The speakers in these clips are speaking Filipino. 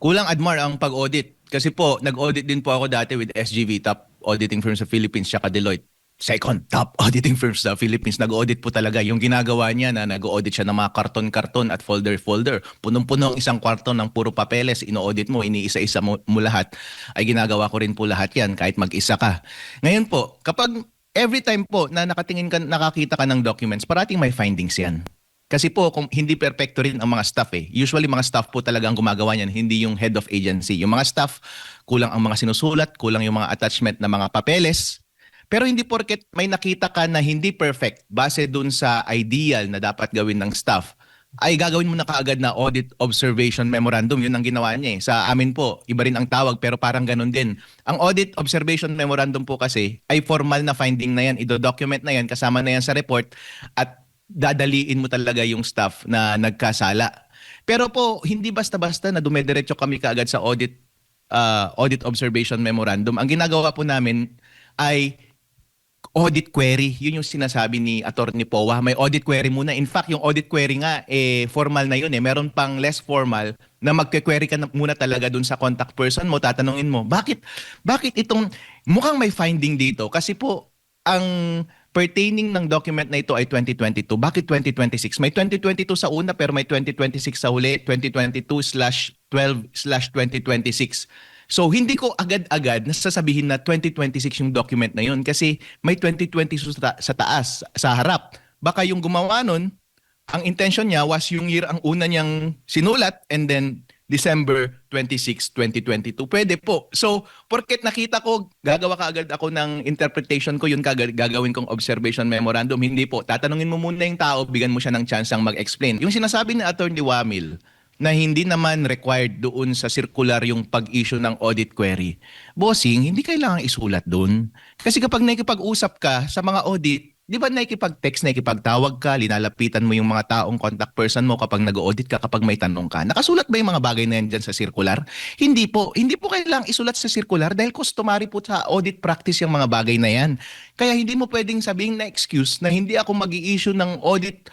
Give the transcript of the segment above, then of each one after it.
Kulang Admar ang pag-audit. Kasi po, nag-audit din po ako dati with SGV, top auditing firm sa Philippines, tsaka Deloitte. Second top auditing firm sa Philippines. Nag-audit po talaga. Yung ginagawa niya na nag-audit siya ng mga karton-karton at folder-folder. Punong-puno ang isang kwarto ng puro papeles. Ino-audit mo, iniisa-isa mo lahat. Ay ginagawa ko rin po lahat yan kahit mag-isa ka. Ngayon po, kapag every time po na nakatingin ka, nakakita ka ng documents, parating may findings yan. Kasi po, kung hindi perpekto rin ang mga staff eh. Usually mga staff po talaga ang gumagawa niyan, hindi yung head of agency. Yung mga staff, kulang ang mga sinusulat, kulang yung mga attachment na mga papeles. Pero hindi porket may nakita ka na hindi perfect base dun sa ideal na dapat gawin ng staff, ay gagawin mo na kaagad na audit observation memorandum. Yun ang ginawa niya eh. Sa amin po, iba rin ang tawag pero parang ganun din. Ang audit observation memorandum po kasi ay formal na finding na yan. Ido-document na yan, kasama na yan sa report at dadaliin mo talaga yung staff na nagkasala. Pero po, hindi basta-basta na dumediretso kami kaagad sa audit observation memorandum. Ang ginagawa po namin ay audit query. Yun yung sinasabi ni Attorney Powa. May audit query muna. In fact, yung audit query nga, formal na yun eh. Meron pang less formal na magke-query ka muna talaga dun sa contact person mo. Tatanungin mo, bakit itong, mukhang may finding dito? Kasi po, ang pertaining ng document na ito ay 2022. Bakit 2026? May 2022 sa una pero may 2026 sa huli, 2022/12/2026. So hindi ko agad-agad nasasabihin na 2026 yung document na yun kasi may 2020 sa taas, sa harap. Baka yung gumawa nun, ang intention niya was yung year ang una niyang sinulat and then December 26, 2022. Pwede po. So, porket nakita ko, gagawa ka agad ako ng interpretation ko, yun gagawin kong observation memorandum. Hindi po. Tatanungin mo muna yung tao, bigyan mo siya ng chance ang mag-explain. Yung sinasabi ni Attorney Wamil, na hindi naman required doon sa circular yung pag-issue ng audit query. Bossing, hindi kailangan isulat doon. Kasi kapag nakikipag-usap ka sa mga audit, di ba nakikipag-text, nakikipagtawag ka, linalapitan mo yung mga taong contact person mo kapag nag-audit ka, kapag may tanong ka. Nakasulat ba yung mga bagay na yan dyan sa circular? Hindi po. Hindi po kailangang isulat sa circular dahil customary po sa audit practice yung mga bagay na yan. Kaya hindi mo pwedeng sabihin na excuse na hindi ako mag-i-issue ng audit,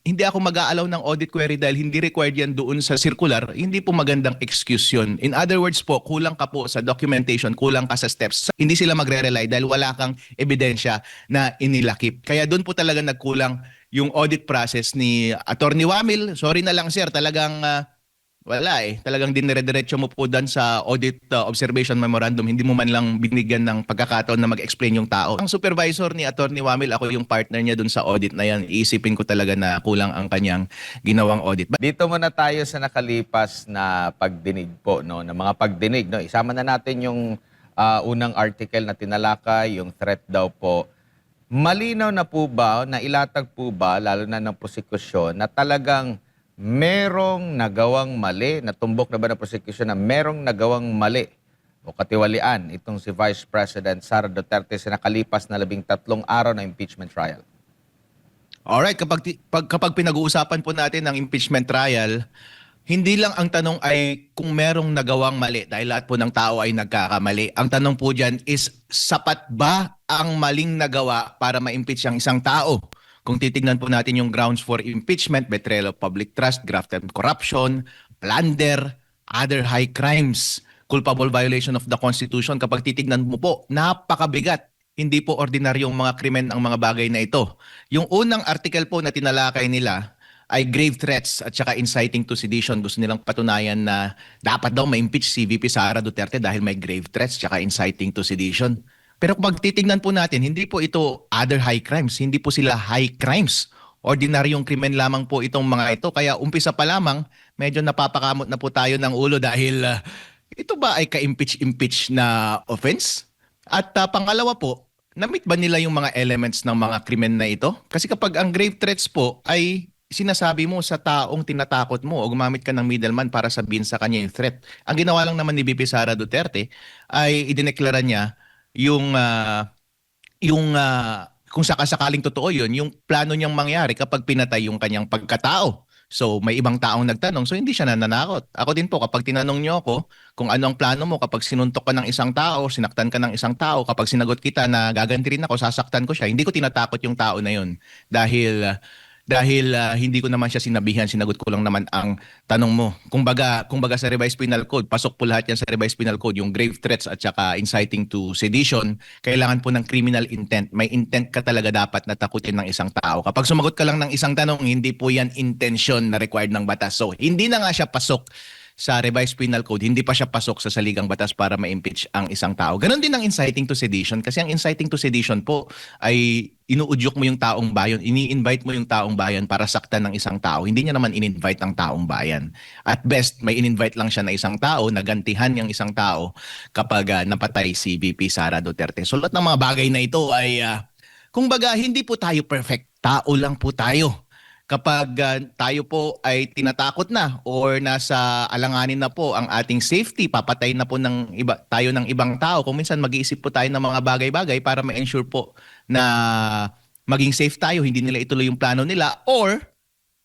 hindi ako mag-aalaw ng audit query dahil hindi required yan doon sa circular, hindi po magandang excuse yun. In other words po, kulang ka po sa documentation, kulang ka sa steps. Hindi sila magre-rely dahil wala kang ebidensya na inilakip. Kaya doon po talaga nagkulang yung audit process ni Attorney Wamil. Sorry na lang sir, talagang wala eh. Talagang dinire-diretso mo po dan sa audit observation memorandum. Hindi mo man lang binigyan ng pagkakataon na mag-explain yung tao. Ang supervisor ni Attorney Wamil, ako yung partner niya dun sa audit na yan. Iisipin ko talaga na kulang ang kanyang ginawang audit. Dito muna tayo sa nakalipas na pagdinig po, no, na mga pagdinig. No? Isama na natin yung unang article na tinalakay, yung threat daw po. Malinaw na po ba, na ilatag po ba, lalo na ng prosekusyon, na talagang merong nagawang mali, natumbok na ba ng prosecution na merong nagawang mali o katiwalian itong si Vice President Sara Duterte sa nakalipas na 13 araw na impeachment trial? Alright, kapag pinag-uusapan po natin ang impeachment trial, hindi lang ang tanong ay kung merong nagawang mali dahil lahat po ng tao ay nagkakamali. Ang tanong po dyan is sapat ba ang maling nagawa para ma-impeach ang isang tao? Kung titignan po natin yung grounds for impeachment, betrayal of public trust, graft and corruption, plunder, other high crimes, culpable violation of the Constitution, kapag titignan mo po, napakabigat. Hindi po ordinaryong mga krimen ang mga bagay na ito. Yung unang article po na tinalakay nila ay grave threats at saka inciting to sedition. Gusto nilang patunayan na dapat daw ma-impeach si VP Sara Duterte dahil may grave threats at saka inciting to sedition. Pero kung titingnan po natin, hindi po ito other high crimes. Hindi po sila high crimes. Ordinaryong krimen lamang po itong mga ito. Kaya umpisa pa lamang, medyo napapakamot na po tayo ng ulo dahil ito ba ay ka-impeach na offense? At pangalawa po, na-meet ba nila yung mga elements ng mga krimen na ito? Kasi kapag ang grave threats po ay sinasabi mo sa taong tinatakot mo o gumamit ka ng middleman para sabihin sa kanya yung threat. Ang ginawa lang naman ni VP Sara Duterte ay idineklara niya yung kung sakasakaling totoo yun, yung plano niyang mangyari kapag pinatay yung kanyang pagkatao. So may ibang taong nagtanong, so hindi siya nananakot. Ako din po, kapag tinanong niyo ako kung ano ang plano mo kapag sinuntok ka ng isang tao, sinaktan ka ng isang tao, kapag sinagot kita na gaganti rin ako, sasaktan ko siya, hindi ko tinatakot yung tao na yun. Dahil dahil hindi ko naman siya sinabihan, sinagot ko lang naman ang tanong mo. Kumbaga sa Revised Penal Code, pasok po lahat yan sa Revised Penal Code, yung grave threats at saka inciting to sedition, kailangan po ng criminal intent. May intent ka talaga dapat na takutin ng isang tao. Kapag sumagot ka lang ng isang tanong, hindi po yan intention na required ng batas. So, hindi na nga siya pasok sa Revised Penal Code, hindi pa siya pasok sa saligang batas para ma-impeach ang isang tao. Ganon din ang inciting to sedition kasi ang inciting to sedition po ay inuudyok mo yung taong bayan, ini-invite mo yung taong bayan para saktan ng isang tao. Hindi niya naman in-invite ang taong bayan. At best, may in-invite lang siya na isang tao, nagantihan yung isang tao kapag napatay si VP Sara Duterte. So lahat ng mga bagay na ito ay, kumbaga, hindi po tayo perfect. Tao lang po tayo. Kapag tayo po ay tinatakot na or nasa alanganin na po ang ating safety, papatay na po tayo ng ibang tao. Kung minsan mag-iisip po tayo ng mga bagay-bagay para ma-ensure po na maging safe tayo, hindi nila ituloy yung plano nila. Or,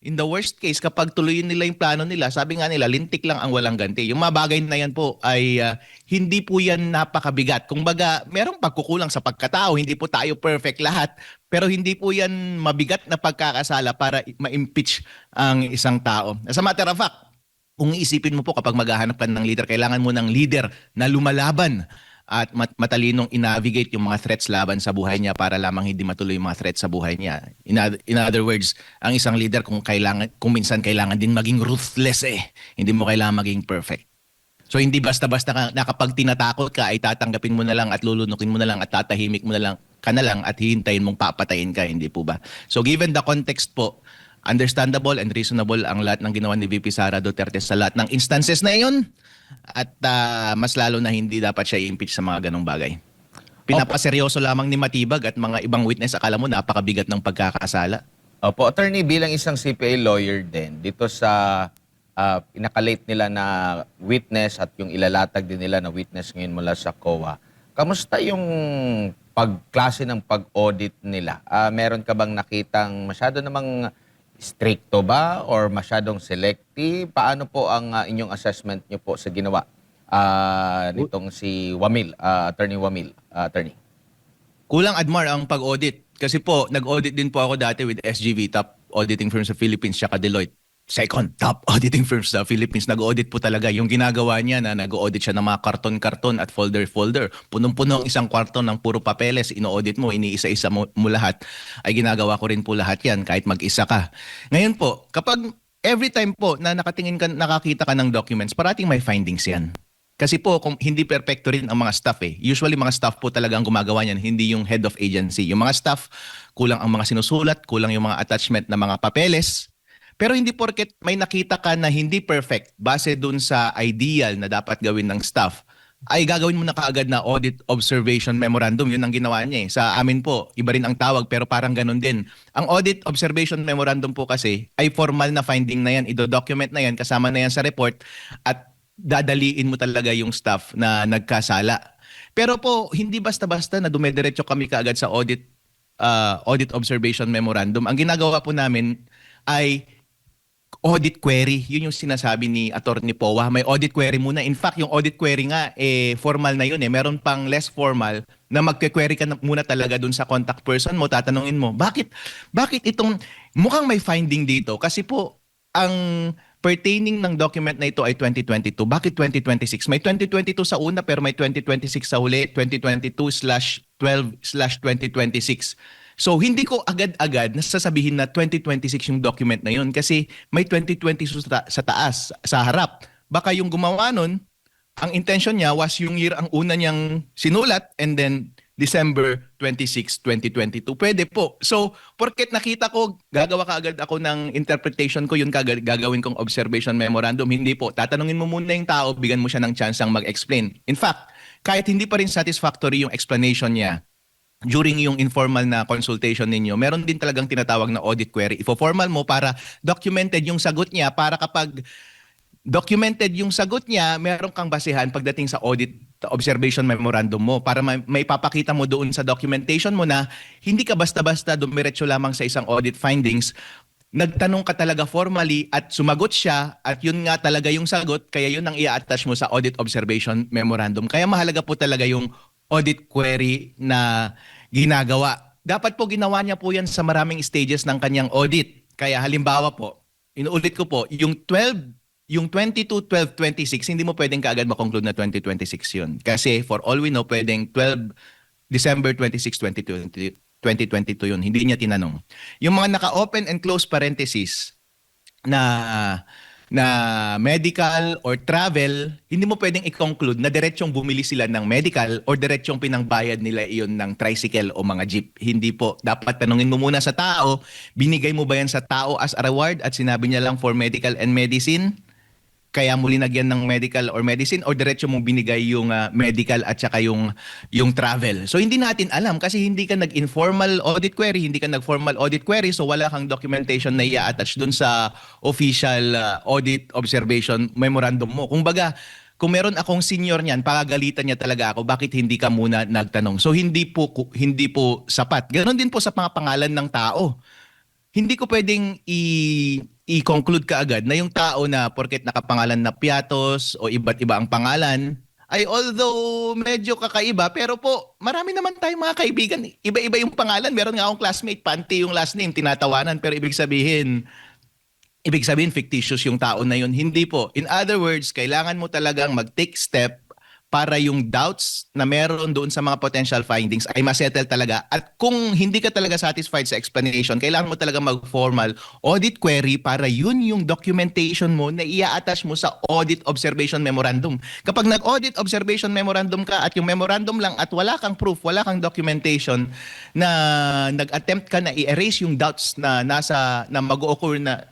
in the worst case, kapag tuloyin nila yung plano nila, sabi nga nila, lintik lang ang walang ganti. Yung mga bagay na yan po ay hindi po yan napakabigat. Kung baga, merong pagkukulang sa pagkatao, hindi po tayo perfect lahat. Pero hindi po yan mabigat na pagkakasala para ma-impeach ang isang tao. As a matter of fact, kung isipin mo po kapag maghahanap ka ng leader, kailangan mo ng leader na lumalaban at matalinong i-navigate yung mga threats laban sa buhay niya para lamang hindi matuloy yung mga threats sa buhay niya. In other words, ang isang leader kung minsan kailangan din maging ruthless eh. Hindi mo kailangan maging perfect. So hindi basta-basta na kapag tinatakot ka ay tatanggapin mo na lang at lulunukin mo na lang at tatahimik mo na lang at hihintayin mong papatayin ka, hindi po ba? So given the context po, understandable and reasonable ang lahat ng ginawa ni VP Sara Duterte sa lahat ng instances na iyon at mas lalo na hindi dapat siya i-impeach sa mga ganong bagay. Pinapaseryoso lamang ni Matibag at mga ibang witness, akala mo napakabigat ng pagkakasala. Opo, attorney, bilang isang CPA lawyer din, dito sa inakalate nila na witness at yung ilalatag din nila na witness ngayon mula sa COA, kamusta yung pagklase ng pag-audit nila? Meron ka bang nakitang masyado namang stricto ba or masyadong selective? Paano po ang inyong assessment nyo po sa ginawa nitong si Wamil, Attorney Wamil, Attorney? Kulang, Admar, ang pag-audit. Kasi po, nag-audit din po ako dati with SGV, top auditing firm sa Philippines, tsaka Deloitte. Second top auditing firms sa Philippines. Nag-audit po talaga. Yung ginagawa niya na nag-audit siya ng mga karton-karton at folder-folder. Punong-puno ang isang kwarto ng puro papeles. Ino-audit mo, iniisa-isa mo lahat. Ay ginagawa ko rin po lahat yan kahit mag-isa ka. Ngayon po, kapag every time po na nakakita ka ng documents, parating may findings yan. Kasi po, kung hindi perpekto rin ang mga staff eh. Usually mga staff po talaga ang gumagawa niyan, hindi yung head of agency. Yung mga staff, kulang ang mga sinusulat, kulang yung mga attachment na mga papeles. Pero hindi porket may nakita ka na hindi perfect base dun sa ideal na dapat gawin ng staff, ay gagawin mo na kaagad na audit observation memorandum. Yun ang ginawa niya eh. Sa amin po, iba rin ang tawag pero parang ganun din. Ang audit observation memorandum po kasi ay formal na finding na yan. Ido-document na yan, kasama na yan sa report at dadaliin mo talaga yung staff na nagkasala. Pero po, hindi basta-basta na dumediretso kami kaagad sa audit observation memorandum. Ang ginagawa po namin ay audit query. Yun yung sinasabi ni Attorney Powa. May audit query muna. In fact, yung audit query nga, formal na yun eh. Meron pang less formal na magke-query ka muna talaga dun sa contact person mo. Tatanungin mo, bakit itong mukhang may finding dito? Kasi po, ang pertaining ng document na ito ay 2022. Bakit 2026? May 2022 sa una pero may 2026 sa huli. 2022/12/2026. So, hindi ko agad-agad nasasabihin na 2026 yung document na yun kasi may 2020 sa taas, sa harap. Baka yung gumawa nun, ang intention niya was yung year ang una niyang sinulat and then December 26, 2022. Pwede po. So, porket nakita ko, gagawa ka agad ako ng interpretation ko, yun gagawin kong observation memorandum. Hindi po. Tatanungin mo muna yung tao, bigyan mo siya ng chance ang mag-explain. In fact, kahit hindi pa rin satisfactory yung explanation niya, during yung informal na consultation ninyo, meron din talagang tinatawag na audit query. Ifo-formal mo para documented yung sagot niya para kapag documented yung sagot niya, meron kang basehan pagdating sa audit observation memorandum mo para may papakita mo doon sa documentation mo na hindi ka basta-basta dumiretso lamang sa isang audit findings. Nagtanong ka talaga formally at sumagot siya at yun nga talaga yung sagot, kaya yun ang i-attach mo sa audit observation memorandum. Kaya mahalaga po talaga yung audit query na ginagawa. Dapat po ginawa niya po yan sa maraming stages ng kanyang audit. Kaya halimbawa po, inuulit ko po, yung 22-12-26, hindi mo pwedeng kaagad makonclude na 2026 yun. Kasi for all we know, pwedeng December 26, 2022 yun. Hindi niya tinanong. Yung mga naka-open and close parenthesis na na medical or travel, hindi mo pwedeng i-conclude na diretsong bumili sila ng medical or diretsong pinangbayad nila iyon ng tricycle o mga jeep. Hindi po. Dapat tanungin mo muna sa tao, binigay mo ba yan sa tao as a reward at sinabi niya lang for medical and medicine? Kaya mo linagyan ng medical or medicine or diretso mong binigay yung medical at saka yung travel. So hindi natin alam kasi hindi ka nag-informal audit query, hindi ka nag-formal audit query, so wala kang documentation na i-attach dun sa official audit observation memorandum mo. Kung baga, kung meron akong senior niyan, pagagalitan niya talaga ako, bakit hindi ka muna nagtanong? So hindi po sapat. Ganon din po sa mga pangalan ng tao. Hindi ko pwedeng i-conclude kaagad na yung tao na porket nakapangalan na Piatos o iba't iba ang pangalan, ay although medyo kakaiba, pero po marami naman tayong mga kaibigan. Iba-iba yung pangalan. Meron nga akong classmate, Panty yung last name, tinatawanan. Pero ibig sabihin fictitious yung tao na yun. Hindi po. In other words, kailangan mo talagang mag-take step para yung doubts na meron doon sa mga potential findings ay masettle talaga. At kung hindi ka talaga satisfied sa explanation, kailangan mo talaga mag-formal audit query para yun yung documentation mo na i-attach mo sa audit observation memorandum. Kapag nag-audit observation memorandum ka at yung memorandum lang at wala kang proof, wala kang documentation na nag-attempt ka na i-erase yung doubts na mag-o-occur na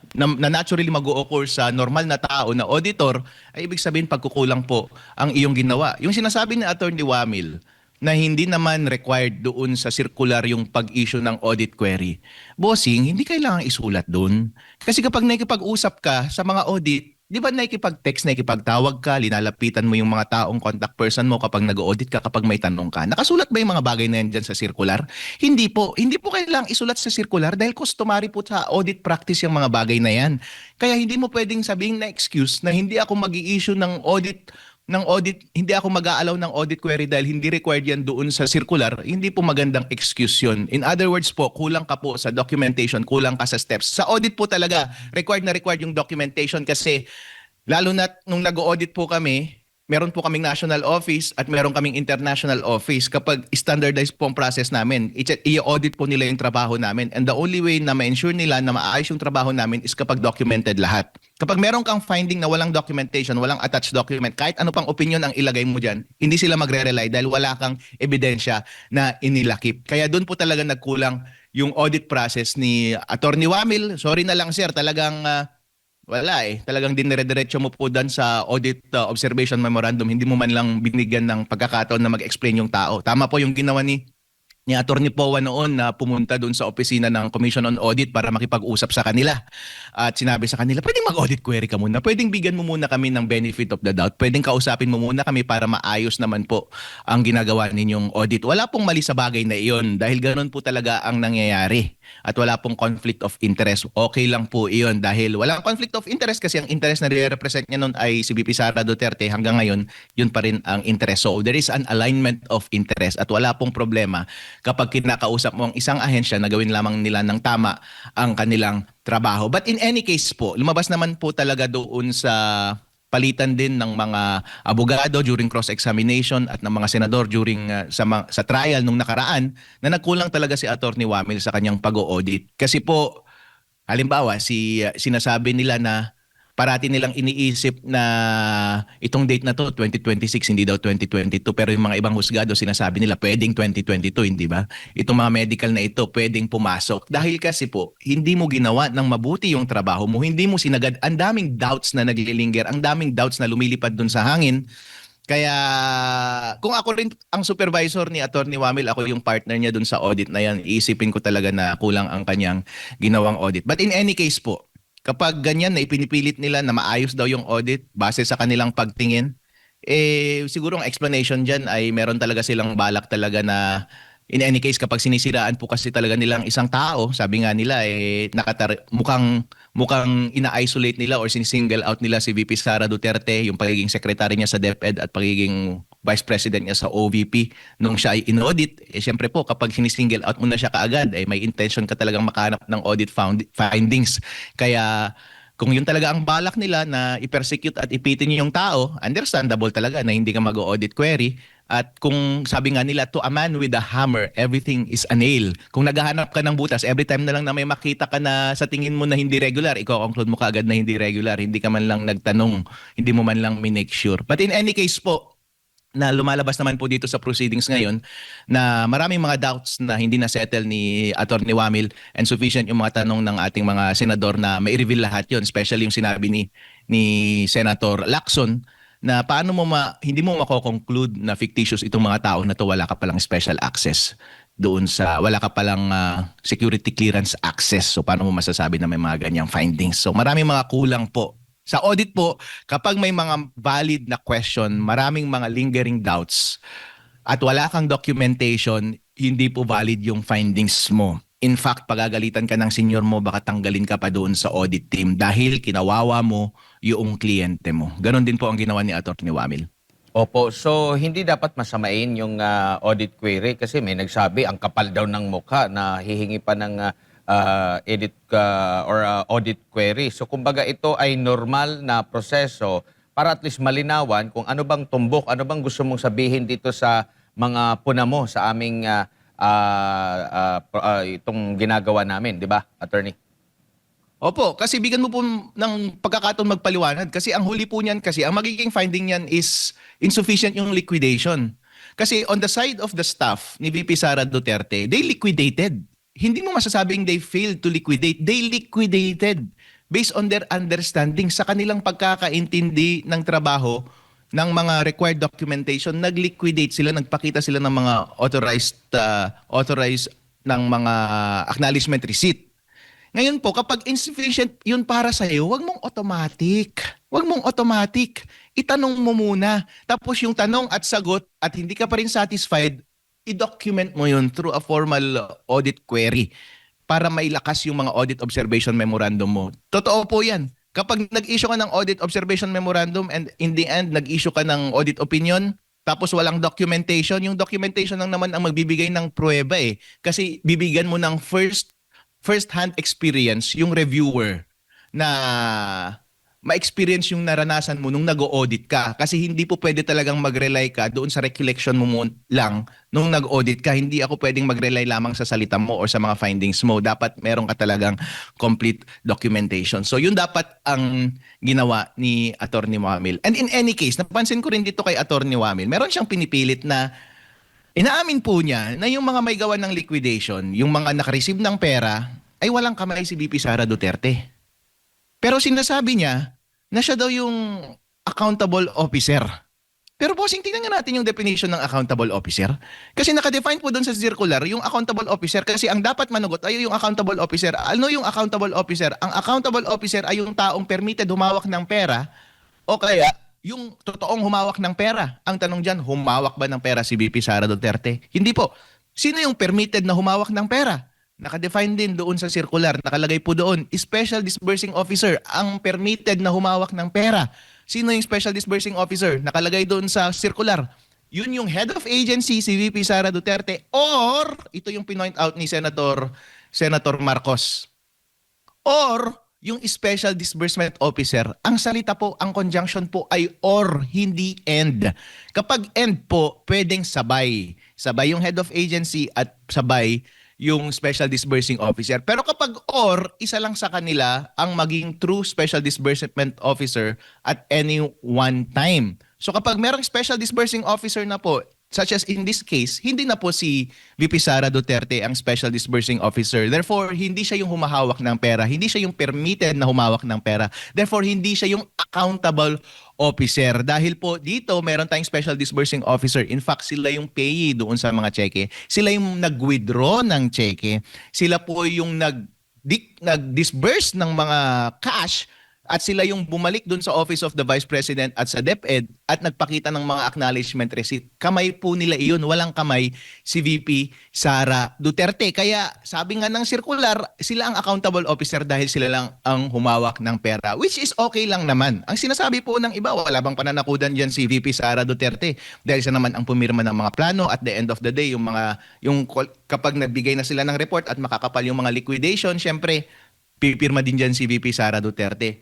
naturally mag-o-occur sa normal na tao na auditor, ay ibig sabihin pagkukulang po ang iyong ginawa. Yung sinasabi ni Attorney Wamil na hindi naman required doon sa circular yung pag-issue ng audit query. Bossing, hindi kailangang isulat doon. Kasi kapag nakikipag-usap ka sa mga audit, di ba nakikipag-text, nakikipagtawag ka, linalapitan mo yung mga taong contact person mo kapag nag-audit ka, kapag may tanong ka. Nakasulat ba yung mga bagay na yan dyan sa circular? Hindi po. Hindi po kailangang isulat sa circular dahil customary po sa audit practice yung mga bagay na yan. Kaya hindi mo pwedeng sabihin na excuse na hindi ako mag-i-issue ng audit, hindi ako mag-aalaw ng audit query dahil hindi required yan doon sa circular. Hindi po magandang excuse yun. In other words po, kulang ka po sa documentation, kulang ka sa steps. Sa audit po talaga, required yung documentation kasi lalo na nung nag-audit po kami, meron po kaming national office at meron kaming international office. Kapag standardized po ang process namin, i-audit po nila yung trabaho namin. And the only way na ma-ensure nila na maayos yung trabaho namin is kapag documented lahat. Kapag meron kang finding na walang documentation, walang attached document, kahit ano pang opinion ang ilagay mo dyan, hindi sila magre-rely dahil wala kang ebidensya na inilakip. Kaya doon po talaga nagkulang yung audit process ni Attorney Wamil. Sorry na lang sir, talagang wala eh. Talagang dinire-diretso mo po dan sa audit observation memorandum. Hindi mo man lang binigyan ng pagkakataon na mag-explain yung tao. Tama po yung ginawa ni Attorney Powa noon na pumunta doon sa opisina ng Commission on Audit para makipag-usap sa kanila. At sinabi sa kanila, pwedeng mag-audit query ka muna. Pwedeng bigyan mo muna kami ng benefit of the doubt. Pwedeng kausapin mo muna kami para maayos naman po ang ginagawa ninyong audit. Wala pong mali sa bagay na iyon dahil ganun po talaga ang nangyayari. At wala pong conflict of interest. Okay lang po iyon dahil walang conflict of interest kasi ang interest na represent niya noon ay si VP Sara Duterte. Hanggang ngayon, yun pa rin ang interest. So there is an alignment of interest at wala pong problema kapag kinakausap mo ang isang ahensya na gawin lamang nila ng tama ang kanilang trabaho. But in any case po, lumabas naman po talaga doon sa palitan din ng mga abogado during cross-examination at ng mga senador during sa trial nung nakaraan na nagkulang talaga si Attorney Wamil sa kanyang pag-audit. Kasi po, halimbawa, sinasabi nila na parati nilang iniisip na itong date na to 2026 hindi daw 2022 pero yung mga ibang husgado sinasabi nila pwedeng 2022 hindi ba? Itong mga medical na ito pwedeng pumasok dahil kasi po hindi mo ginawa ng mabuti yung trabaho mo, hindi mo sinagad, ang daming doubts na naglilinger, ang daming doubts na lumilipad dun sa hangin. Kaya kung ako rin ang supervisor ni Attorney Wamil, ako yung partner niya dun sa audit na yan, iisipin ko talaga na kulang ang kanyang ginawang audit. But in any case po, kapag ganyan na ipinipilit nila na maayos daw yung audit base sa kanilang pagtingin, siguro ang explanation dyan ay meron talaga silang balak talaga na in any case kapag sinisiraan po kasi talaga nilang isang tao, sabi nga nila mukhang ina-isolate nila or sinisingle out nila si VP Sara Duterte, yung pagiging secretary niya sa DepEd at pagiging vice president niya sa OVP nung siya ay in-audit. Siyempre po, kapag sinisingle out mo na siya kaagad, may intention ka talagang makahanap ng audit findings. Kaya kung yun talaga ang balak nila na i-persecute at ipitin yung tao, understandable talaga na hindi ka mag-audit query. At kung sabi nga nila, to a man with a hammer, everything is a nail. Kung naghahanap ka ng butas, every time na lang na may makita ka na sa tingin mo na hindi regular, i-conclude mo kaagad na hindi regular. Hindi ka man lang nagtanong, hindi mo man lang minake sure. But in any case po, na lumalabas naman po dito sa proceedings ngayon na maraming mga doubts na hindi na-settle ni Atty. Wamil and sufficient yung mga tanong ng ating mga senador na mai-reveal lahat yon, especially yung sinabi ni Senator Lacson na paano mo hindi mo mako-conclude na fictitious itong mga tao na to, wala ka palang special access doon sa, wala ka palang security clearance access. So paano mo masasabi na may mga ganyang findings? So maraming mga kulang po. Sa audit po, kapag may mga valid na question, maraming mga lingering doubts at wala kang documentation, hindi po valid yung findings mo. In fact, pagagalitan ka ng senior mo, baka tanggalin ka pa doon sa audit team dahil kinawawa mo yung kliyente mo. Ganon din po ang ginawa ni Atty. Wamil. Opo, so hindi dapat masamain yung audit query kasi may nagsabi ang kapal daw ng mukha na hihingi pa ng audit query. So kumbaga ito ay normal na proseso para at least malinawan kung ano bang tumbok, ano bang gusto mong sabihin dito sa mga puna mo sa aming itong ginagawa namin, di ba, Attorney? Opo, kasi bigyan mo po ng pagkakataon magpaliwanag kasi ang huli po niyan kasi ang magiging finding niyan is insufficient yung liquidation. Kasi on the side of the staff ni VP Sara Duterte, they liquidated. Hindi mo masasabing they failed to liquidate. They liquidated based on their understanding sa kanilang pagkakaintindi ng trabaho ng mga required documentation. Nag-liquidate sila, nagpakita sila ng mga authorized ng mga acknowledgement receipt. Ngayon po, kapag insufficient yun para sa'yo, wag mong automatic. Wag mong automatic. Itanong mo muna. Tapos yung tanong at sagot at hindi ka pa rin satisfied, i-document mo yun through a formal audit query para mailakas yung mga audit observation memorandum mo. Totoo po yan. Kapag nag-issue ka ng audit observation memorandum and in the end, nag-issue ka ng audit opinion, tapos walang documentation, yung documentation lang naman ang magbibigay ng pruweba eh. Kasi bibigyan mo ng first-hand experience yung reviewer na ma-experience yung naranasan mo nung nag-audit ka. Kasi hindi po pwede talagang mag-rely ka doon sa recollection mo lang nung nag-audit ka. Hindi ako pwedeng mag-rely lamang sa salita mo or sa mga findings mo. Dapat meron ka talagang complete documentation. So yun dapat ang ginawa ni Atty. Wamil. And in any case, napansin ko rin dito kay Atty. Wamil, meron siyang pinipilit na inaamin po niya na yung mga may gawa ng liquidation, yung mga nakareceive ng pera, ay walang kamay si VP Sara Duterte. Pero sinasabi niya na siya daw yung accountable officer. Pero bossing, tingnan nga natin yung definition ng accountable officer. Kasi nakadefine po doon sa circular yung accountable officer kasi ang dapat manugot ay yung accountable officer. Ano yung accountable officer? Ang accountable officer ay yung taong permitted humawak ng pera o kaya yung totoong humawak ng pera. Ang tanong dyan, humawak ba ng pera si VP Sara Duterte? Hindi po. Sino yung permitted na humawak ng pera? Nakadefine din doon sa circular. Nakalagay po doon, Special Disbursing Officer, ang permitted na humawak ng pera. Sino yung Special Disbursing Officer? Nakalagay doon sa circular. Yun yung Head of Agency, si VP Sara Duterte, or, ito yung pinoint out ni Senator Marcos, or yung Special Disbursement Officer. Ang salita po, ang conjunction po ay or, hindi and. Kapag and po, pwedeng sabay. Sabay yung Head of Agency at sabay yung Special Disbursing Officer. Pero kapag or, isa lang sa kanila ang maging true Special Disbursement Officer at any one time. So kapag merong Special Disbursing Officer na po, such as in this case, hindi na po si VP Sara Duterte ang Special Disbursing Officer. Therefore, hindi siya yung humahawak ng pera. Hindi siya yung permitted na humawak ng pera. Therefore, hindi siya yung accountable officer. Dahil po dito, meron tayong Special Disbursing Officer. In fact, sila yung payee doon sa mga cheque. Sila yung nag-withdraw ng cheque. Sila po yung nag-disburse ng mga cash at sila yung bumalik dun sa Office of the Vice President at sa DepEd at nagpakita ng mga acknowledgement receipt. Kamay po nila iyon, walang kamay si VP Sara Duterte. Kaya sabi nga ng circular, sila ang accountable officer dahil sila lang ang humawak ng pera, which is okay lang naman. Ang sinasabi po ng iba, wala bang pananakudan dyan si VP Sara Duterte dahil siya naman ang pumirma ng mga plano. At the end of the day, kapag nagbigay na sila ng report at makakapal yung mga liquidation, syempre pipirma din dyan si VP Sara Duterte.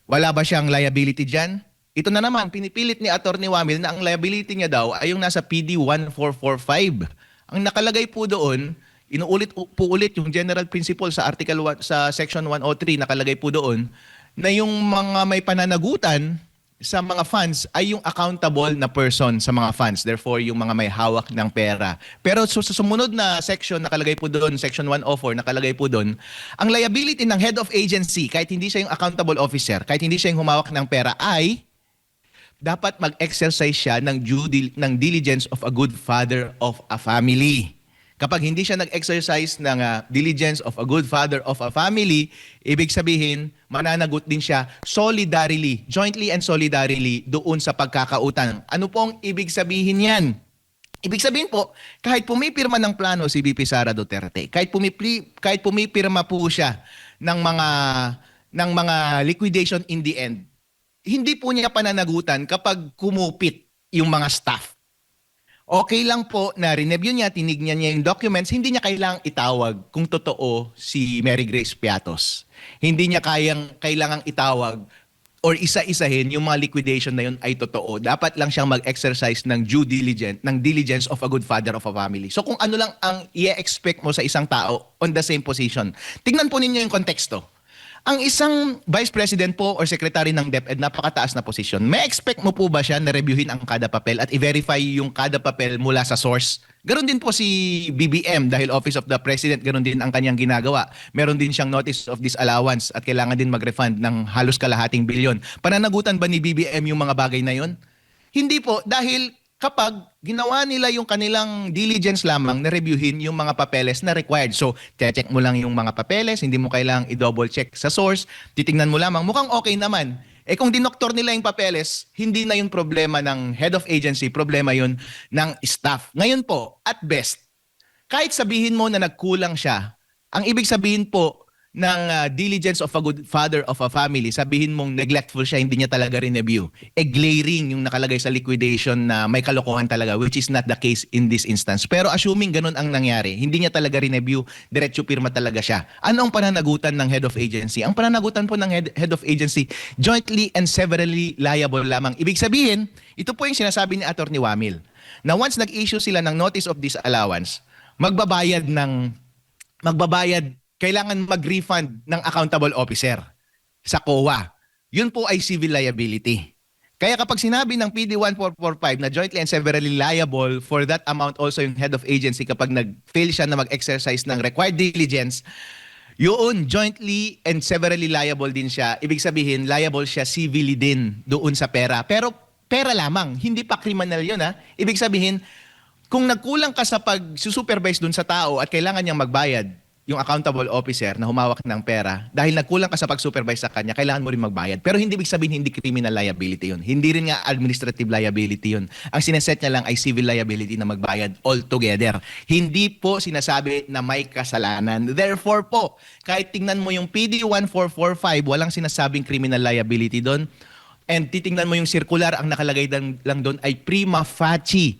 Wala ba siyang liability dyan? Ito na naman, pinipilit ni Atty. Wamil na ang liability niya daw ay yung nasa PD 1445. Ang nakalagay po doon, inuulit po ulit yung general principle sa Article 1, sa Section 103, nakalagay po doon na yung mga may pananagutan sa mga funds ay yung accountable na person sa mga funds. Therefore, yung mga may hawak ng pera. Pero sa sumunod na section, nakalagay po doon, Section 104, nakalagay po doon, ang liability ng head of agency, kahit hindi siya yung accountable officer, kahit hindi siya yung humawak ng pera, ay dapat mag-exercise siya ng diligence of a good father of a family. Kapag hindi siya nag-exercise ng diligence of a good father of a family, ibig sabihin, mananagot din siya solidarily, jointly and solidarily doon sa pagkakautang. Ano pong ibig sabihin yan? Ibig sabihin po, kahit pumipirma ng plano si VP Sara Duterte, kahit pumipirma po siya ng mga liquidation in the end, hindi po niya pananagutan kapag kumupit yung mga staff. Okay lang po na review niya, tinignan niya yung documents, hindi niya kailangang itawag kung totoo si Mary Grace Piatos. Hindi niya kailangang itawag or isa-isahin yung mga liquidation na yun ay totoo. Dapat lang siyang mag-exercise ng diligence of a good father of a family. So kung ano lang ang i-expect mo sa isang tao on the same position, tignan po ninyo yung konteksto. Ang isang vice president po or secretary ng DepEd, napakataas na posisyon. May expect mo po ba siya na reviewin ang kada papel at i-verify yung kada papel mula sa source? Ganon din po si BBM dahil Office of the President, ganon din ang kanyang ginagawa. Meron din siyang notice of disallowance at kailangan din mag-refund ng halos kalahating bilyon. Pananagutan ba ni BBM yung mga bagay na yon? Hindi po, dahil kapag ginawa nila yung kanilang diligence lamang na reviewin yung mga papeles na required. So, check mo lang yung mga papeles, hindi mo kailangang i-double check sa source, titingnan mo lamang, mukhang okay naman. Eh kung dinoktor nila yung papeles, hindi na yung problema ng head of agency, problema yun ng staff. Ngayon po, at best, kahit sabihin mo na nagkulang siya, ang ibig sabihin po ng diligence of a good father of a family, sabihin mong neglectful siya, hindi niya talaga rin-review. Glaring yung nakalagay sa liquidation na may kalokohan talaga, which is not the case in this instance. Pero assuming ganun ang nangyari, hindi niya talaga rin-review, diretso pirma talaga siya. Ano ang pananagutan ng head of agency? Ang pananagutan po ng head of agency, jointly and severally liable lamang. Ibig sabihin, ito po yung sinasabi ni Atty. Wamil, na once nag-issue sila ng notice of disallowance, kailangan mag-refund ng accountable officer sa COA. Yun po ay civil liability. Kaya kapag sinabi ng PD 1445 na jointly and severally liable for that amount also yung head of agency kapag nag-fail siya na mag-exercise ng required diligence, yun, jointly and severally liable din siya. Ibig sabihin, liable siya civilly din doon sa pera. Pero pera lamang, hindi pa criminal yun ha. Ibig sabihin, kung nagkulang ka sa pag-supervise doon sa tao at kailangan niyang magbayad, yung accountable officer na humawak ng pera, dahil nagkulang ka sa pag-supervise sa kanya, kailangan mo rin magbayad. Pero hindi ibig sabihin hindi criminal liability yun. Hindi rin nga administrative liability yun. Ang sineset niya lang ay civil liability na magbayad altogether. Hindi po sinasabi na may kasalanan. Therefore po, kahit tingnan mo yung PD 1445, walang sinasabing criminal liability doon. And titingnan mo yung circular, ang nakalagay lang doon ay prima facie,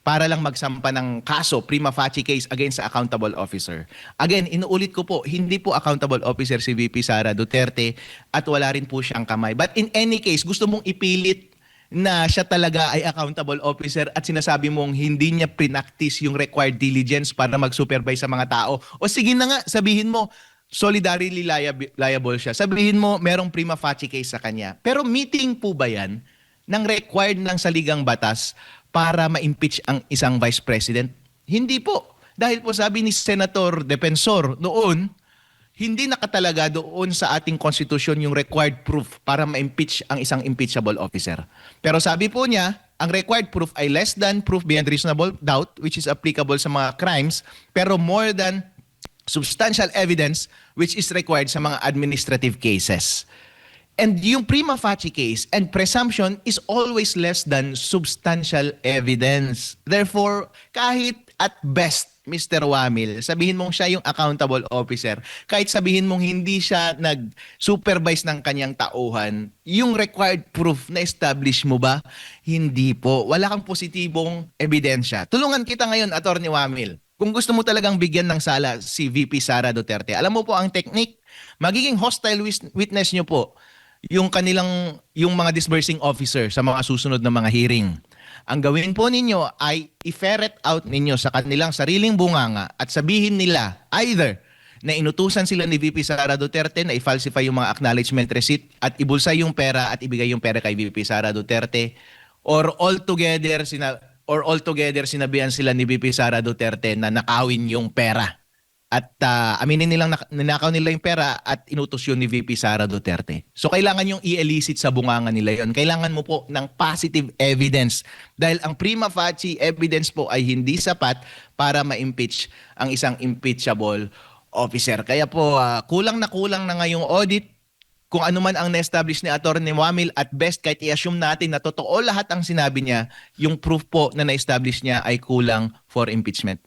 para lang magsampa ng kaso, prima facie case against sa accountable officer. Again, inuulit ko po, hindi po accountable officer si VP Sara Duterte at wala rin po siyang kamay. But in any case, gusto mong ipilit na siya talaga ay accountable officer at sinasabi mong hindi niya practice yung required diligence para mag-supervise sa mga tao. O sige na nga, sabihin mo, solidarily liable siya. Sabihin mo, merong prima facie case sa kanya. Pero meeting po ba yan ng required ng saligang batas para ma-impeach ang isang vice president? Hindi po. Dahil po sabi ni Senator Defensor noon, hindi nakatalaga doon sa ating konstitusyon yung required proof para ma-impeach ang isang impeachable officer. Pero sabi po niya, ang required proof ay less than proof beyond reasonable doubt, which is applicable sa mga crimes, pero more than substantial evidence, which is required sa mga administrative cases. And yung prima facie case and presumption is always less than substantial evidence. Therefore, kahit at best, Mr. Wamil, sabihin mong siya yung accountable officer, kahit sabihin mong hindi siya nag-supervise ng kanyang tauhan, yung required proof na establish mo ba? Hindi po. Wala kang positibong ebidensya. Tulungan kita ngayon, Attorney Wamil. Kung gusto mo talagang bigyan ng sala si VP Sara Duterte, alam mo po ang technique, magiging hostile witness nyo po yung mga disbursing officer sa mga susunod na mga hearing. Ang gawin po ninyo ay i-ferret out ninyo sa kanilang sariling bunganga at sabihin nila either na inutusan sila ni VP Sara Duterte na i-falsify yung mga acknowledgement receipt at ibulsa yung pera at ibigay yung pera kay VP Sara Duterte, or altogether sinabihan sila ni VP Sara Duterte na nakawin yung pera. At aminin nilang ninakaw nila yung pera at inutos yun ni VP Sara Duterte. So kailangan yung i-elicit sa bunganga nila yun. Kailangan mo po ng positive evidence. Dahil ang prima facie evidence po ay hindi sapat para ma-impeach ang isang impeachable officer. Kaya po kulang na ngayong audit. Kung ano man ang na-establish ni Atty. Wamil, at best kahit i-assume natin na totoo lahat ang sinabi niya, yung proof po na na-establish niya ay kulang for impeachment.